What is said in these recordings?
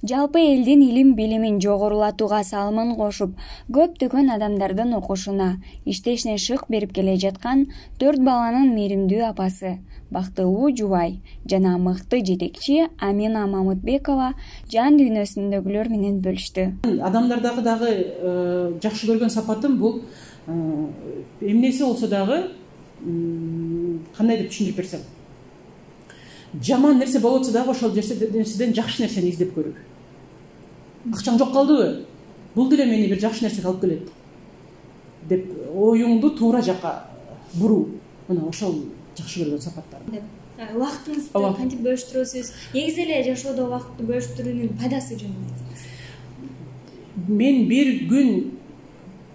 жалпы элдин илим билимин жогорулатууга салымын кошуп, көптөгөн адамдардын окушуна, иштешине шык берип келе жаткан 4 баланын мээримдүү апасы, бактылуу жубай жана мыкты жетекчи Амина Мамытбекова жан дүйнөсүндөгүлөр менен бөлүштү. Адамдардагы дагы жакшы көргөн сапатым бул эмнеси болсо дагы кандай деп түшүндүрүп берсем, жаман нерсе болуп атса дагы ошол нерседен жакшы нерсени издеп көрүү. Акчаң жок калдыбы? Бул деле мени бир жакшы нерсеге алып келет деп оюңду туура жакка буруу. Мына ошол жакшы көргөн сапаттар. Убактыңызды кантип бөлүштүрөсүз? Негизи эле жашоодо убакытты бөлүштүрүүнүн пайдасы жөнүндө айтсаңыз. Мен бир күн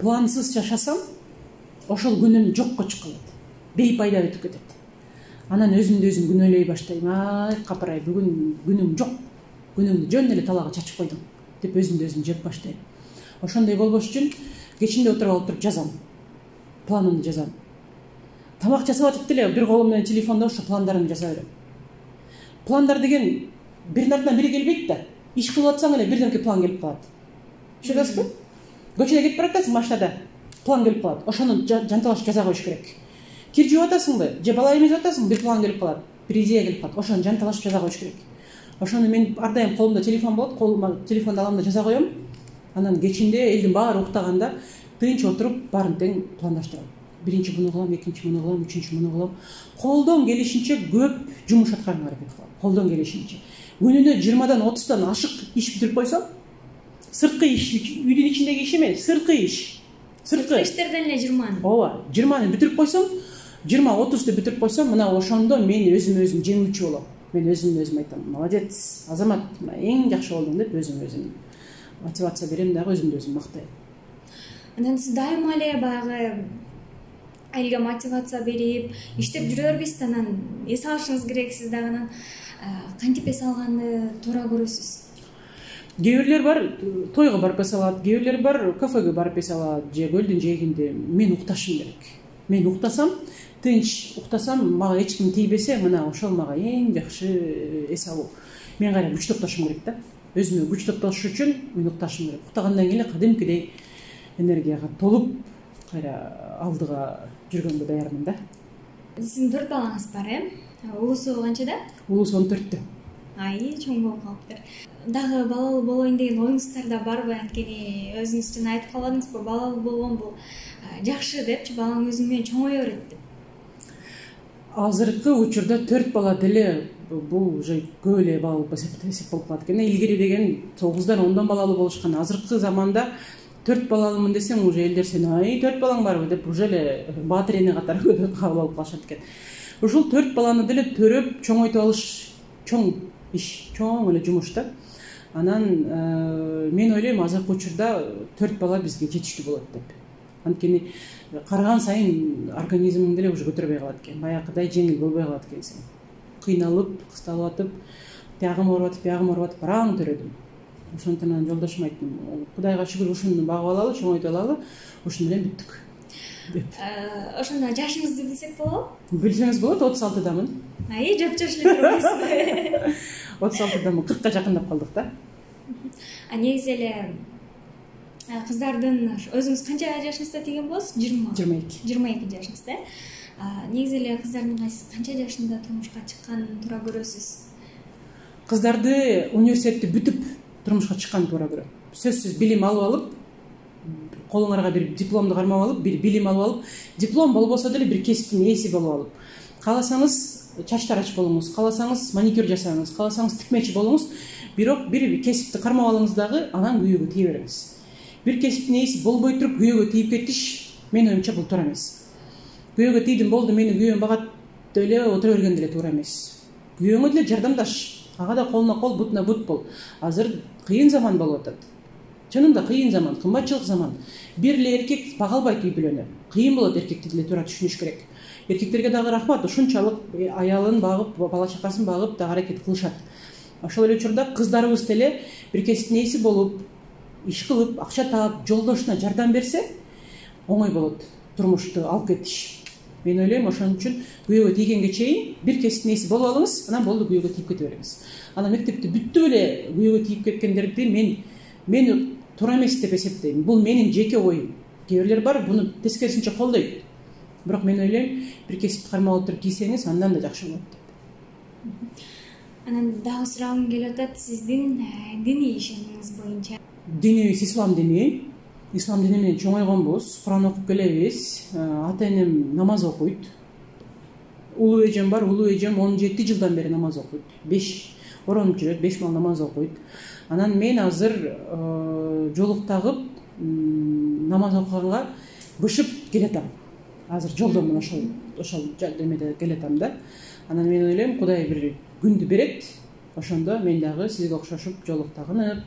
плансыз жашасам, ошол күнүм жокко чыгып калат. Бейпайда өтүп кетет. Анан өзүмдү өзүм күнөөлөй баштайм. Ай, капырай, бүгүн күнүм жок. Күнүмдү жөн эле талаага чачып койдум деп өзүмдү өзүм жеп баштайм. Ошондой болбош үчүн кечинде отуруп алып туруп жазам. Планымды жазам. Тамак жасап атып деле бир колум менен телефондо ошо пландарымды жаза берем. Пландар деген биринин артынан бири келбейт да. Иш кылып атсаң эле бирденке план келип калат. Түшүнөсүзбү? Көчөдө кетип баратасың машинада, план келип калат. Ошону жанталашып жаза коюш керек. Кир жууп атасыңбы, же бала эмизип атасың, бир план келип калат, бир идея келип калат. Ошону жанталашып жаза коюш керек. Ошону мен ар дайым колумда телефон болот, колума телефонду алам да жаза коем. Анан кечинде элдин баары уктаганда тынч отуруп баарын тең пландаштырам. Биринчи буну кылам, экинчи буну кылам, үчүнчү буну кылам. Колдон келишинче көп жумуш аткарганга аракет кылам. Колдон келишинче. Күнүнө 20-дан 30-тан ашык иш бүтүрүп койсом, сырткы иш, үйдүн ичиндеги иш эмес, сырткы иш. Сырткы иштерден эле 20-ны. Ооба, 20-ны бүтүрүп койсом, 20-30-ты бүтүрүп койсом, мына ошондо мен өзүм жеңүүчү болом. Мен өзүм айтам, молодец, Азамат, мына эң жакшы болдуң деп өзүм мотивация берем дагы өзүмдү өзүм мактайм. Анан сиз дайыма эле баягы элге мотивация берип, иштеп жүрө бербейсиз, анан эс алышыңыз керек, сиз дагы анан кантип эс алганды туура көрөсүз? Кээ бирлер бар, тойго барып эс алат, кээ бирлер бар, кафеге барып эс алат, же көлдүн жээгинде. Мен укташым керек. Мен уктасам, тынч уктасам, мага эч ким тийбесе, мына ошол мага эң жакшы эс алуу. Мен кайра күч топтошум керек да. Өзүмө күч топтош үчүн мен укташым керек. Уктагандан кийин кадимкидей энергияга толуп, кайра алдыга жүргөнгө даярмын да. Сиздин 4 балаңыз бар, Улусу канчада? Улусу 14-тө. Ай, чоң болуп калыптыр. Дагы балалуу болоюн деген оюңуздар да барбы? Анткени өзүңүз жана айтып калбадыңызбы, балалуу болгон бул жакшы депчи, балаң өзү менен чоңое берет деп. Азыркы учурда 4 бала деле бул уже көп эле бала эсеп болуп калат экен. Илгери деген 9-дан 10-дан балалуу болушкан. Азыркы заманда 4 балалымын десең, уже элдер сени, ай, 4 балаң барбы деп уже эле баатыр эне катары кабыл алып калышат экен. Ушул 4 баланы деле төрөп, чоңойтуп алыш чоң иш, чоң эле жумуш да. Анан мен ойлойм, азыркы учурда 4 бала бизге жетиштүү болот деп. Анткени караган сайын организмиң деле уже көтөрбөй калат экен. Баягыдай жеңил болбой калат экенсиң. Кыйналып, кысталып атып, тиягым ооруп атып, биягым ооруп атып, бараң төрөдүм. Ошондон жолдошума айттым, Кудайга шүгүр, ушуну багып алалы, чоңойтуп алалы, ушуну менен бүттүк деп. Ошондо жашыңызды билсек болобу? Билсеңиз болот, 36-дамын. Ай, жап-жаш эле турасыз. 36-дамын, 40-ка жакындап калдык да. Негизи эле кыздардын өзүңүз канча жашыңызда деген болосуз? 22. 22 жашыңызда. Негизи эле кыздардын кайсы канча жашында турмушка чыкканын туура көрөсүз? Кыздарды университетти бүтүп турмушка чыкканын туура көрөм. Сөзсүз билим алып алып, колуңарга бир дипломду кармап алып, бир билим алып алып, диплом болбосо деле бир кесиптин ээси болуп алып. Кааласаңыз чач тарач болуңуз, кааласаңыз маникюр жасаңыз, кааласаңыз тикмечи болуңуз, бирок бир кесипти кармап алыңыз дагы анан күйөөгө тийе бериңиз. Бир кесиптин ээси болбой туруп күйөөгө тийип кетиш, мен оюмча бул туура эмес. Күйөөгө тийдим болду, мени күйөөм багат деп эле отура берген деле туура эмес. Күйөөңө деле жардамдаш, ага да колуна кол, бутуна бут бол. Азыр кыйын заман болуп атат. Чынында кыйын заман, кымбатчылык заман. Бир эле эркек бага албайт үй бүлөнү. Кыйын болот, эркекти деле туура түшүнүш керек. Эркектерге дагы рахмат, ушунчалык аялын багып, бала чакасын багып да аракет кылышат. Ошол эле учурда кыздарыбыз деле бир кесиптин ээси болуп, иш кылып, акча таап, жолдошуна жардам берсе, оңой болот турмушту алып кетиш. Мен ойлойм ошон үчүн күйөөгө тийгенге чейин бир кесиптин ээси болуп алыңыз, анан болду күйөөгө тийип кете бериңиз. Анан мектепти бүттү эле күйөөгө тийип кеткендерди мен туура эмес деп эсептейм. Бул менин жеке оюм. Кээ бирлер бар буну тескерисинче колдойт. Бирок мен ойлойм бир кесипти кармап отуруп кийсеңиз андан да жакшы болот деп. Анан дагы сурагым келип атат, сиздин диний ишенимиңиз боюнча. Динибиз ислам дини. Ислам дини менен чоңойгонбуз, Куран окуп келебиз. Ата энем намаз окуйт. Улуу эжем бар, улуу эжем 17 жылдан бери намаз окуйт. 5 оронуп жүрөт, 5 мал намаз окуйт. Анан мен азыр жолук тагып намаз окуганга бышып келатам. Азыр жолдомун ошол жагдемеде келатам да. Анан мен ойлойм Кудай бир күндү берет, ошондо мен дагы сизге окшошуп жолук тагынып,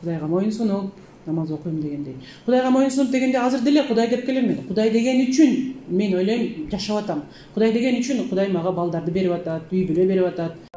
Кудайга моюн сунуп намаз окуйм дегендей. Кудайга моюн сунуп дегенде азыр деле Кудай деп келем мен. Кудай деген үчүн мен ойлойм жашап атам. Кудай деген үчүн Кудай мага балдарды берип атат, үй бүлө берип атат.